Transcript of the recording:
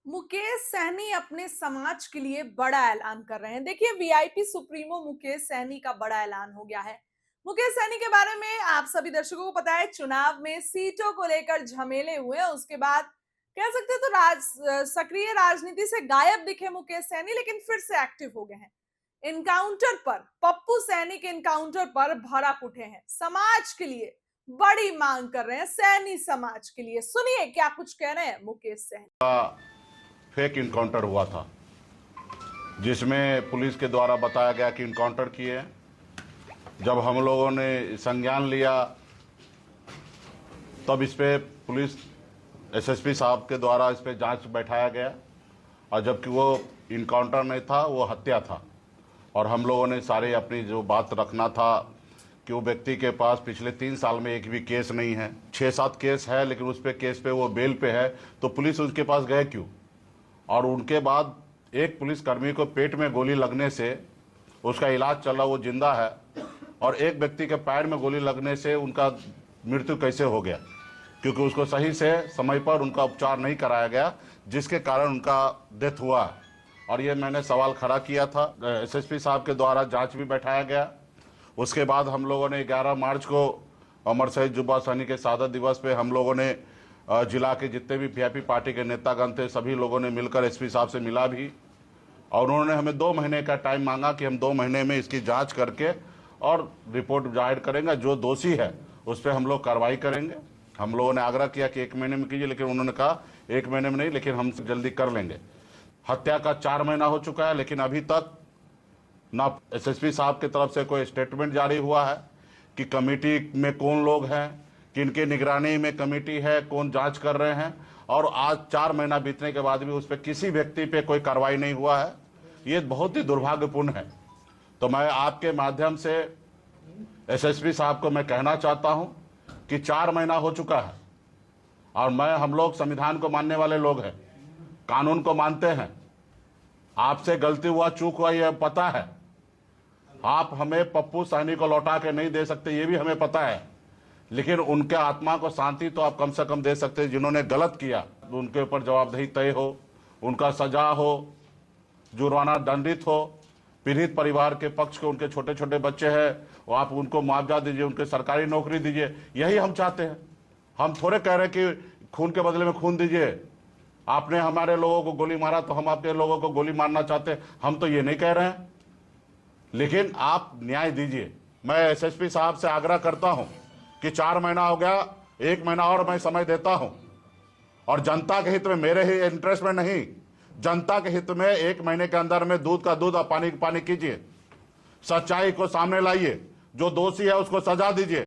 मुकेश सहनी अपने समाज के लिए बड़ा ऐलान कर रहे हैं। देखिए, वीआईपी सुप्रीमो मुकेश सहनी का बड़ा ऐलान हो गया है। मुकेश सहनी के बारे में आप सभी दर्शकों को पता है, चुनाव में सीटों को लेकर झमेले हुए। उसके बाद कह सकते हैं तो सक्रिय राजनीति से गायब दिखे मुकेश सहनी, लेकिन फिर से एक्टिव हो गए हैं। इनकाउंटर पर, पप्पू सैनी के इनकाउंटर पर भड़क उठे हैं। समाज के लिए बड़ी मांग कर रहे हैं, सैनी समाज के लिए। सुनिए क्या कुछ कह रहे हैं मुकेश सहनी। फेक इनकाउंटर हुआ था, जिसमें पुलिस के द्वारा बताया गया कि इनकाउंटर किए। जब हम लोगों ने संज्ञान लिया तब इस पे पुलिस एसएसपी साहब के द्वारा इस पे जांच बैठाया गया, और जबकि वो इनकाउंटर नहीं था, वो हत्या था। और हम लोगों ने सारे अपनी जो बात रखना था कि वो व्यक्ति के पास पिछले 3 साल में एक भी केस नहीं है। 6-7 केस है, लेकिन उस पे केस पे वो बेल पे है, तो पुलिस उसके पास गए क्यों? और उनके बाद एक पुलिसकर्मी को पेट में गोली लगने से उसका इलाज चला, वो जिंदा है, और एक व्यक्ति के पैर में गोली लगने से उनका मृत्यु कैसे हो गया? क्योंकि उसको सही से समय पर उनका उपचार नहीं कराया गया, जिसके कारण उनका डेथ हुआ। और ये मैंने सवाल खड़ा किया था। एसएसपी साहब के द्वारा जांच भी बैठाया गया। उसके बाद हम लोगों ने 11 मार्च को अमर शहीद जुब्बा सहनी के शहादत दिवस पे हम लोगों ने जिला के जितने भी वीआईपी पार्टी के नेतागण थे, सभी लोगों ने मिलकर एसपी साहब से मिला भी, और उन्होंने हमें 2 महीने का टाइम मांगा कि हम 2 महीने में इसकी जांच करके और रिपोर्ट जाहिर करेंगे। जो दोषी है उस पर हम लोग कार्रवाई करेंगे। हम लोगों ने आग्रह किया कि 1 महीने में कीजिए, लेकिन उन्होंने कहा 1 महीने में नहीं, लेकिन हम जल्दी कर लेंगे। हत्या का 4 महीना हो चुका है, लेकिन अभी तक ना एसएसपी साहब की तरफ से कोई स्टेटमेंट जारी हुआ है कि कमेटी में कौन लोग हैं, किनके निगरानी में कमेटी है, कौन जांच कर रहे हैं, और आज 4 महीना बीतने के बाद भी उस पर किसी व्यक्ति पे कोई कार्रवाई नहीं हुआ है। ये बहुत ही दुर्भाग्यपूर्ण है। तो मैं आपके माध्यम से एसएसपी साहब को मैं कहना चाहता हूं कि 4 महीना हो चुका है, और हम लोग संविधान को मानने वाले लोग हैं, कानून को मानते हैं। आपसे गलती हुआ, चूक हुआ, ये पता है। आप हमें पप्पू सहनी को लौटा के नहीं दे सकते, ये भी हमें पता है, लेकिन उनके आत्मा को शांति तो आप कम से कम दे सकते हैं। जिन्होंने गलत किया उनके ऊपर जवाबदेही तय हो, उनका सजा हो, जुर्माना दंडित हो। पीड़ित परिवार के पक्ष के उनके छोटे छोटे बच्चे हैं, वो आप उनको मुआवजा दीजिए, उनके सरकारी नौकरी दीजिए। यही हम चाहते हैं। हम थोड़े कह रहे कि खून के बदले में खून दीजिए। आपने हमारे लोगों को गोली मारा तो हम आपके लोगों को गोली मारना चाहते हैं, हम तो ये नहीं कह रहे हैं, लेकिन आप न्याय दीजिए। मैं एसएसपी साहब से आग्रह करता हूं कि 4 महीना हो गया, 1 महीना और मैं समय देता हूं, और जनता के हित में, मेरे ही इंटरेस्ट में नहीं, जनता के हित में 1 महीने के अंदर में दूध का दूध और पानी का पानी कीजिए। सच्चाई को सामने लाइए, जो दोषी है उसको सजा दीजिए।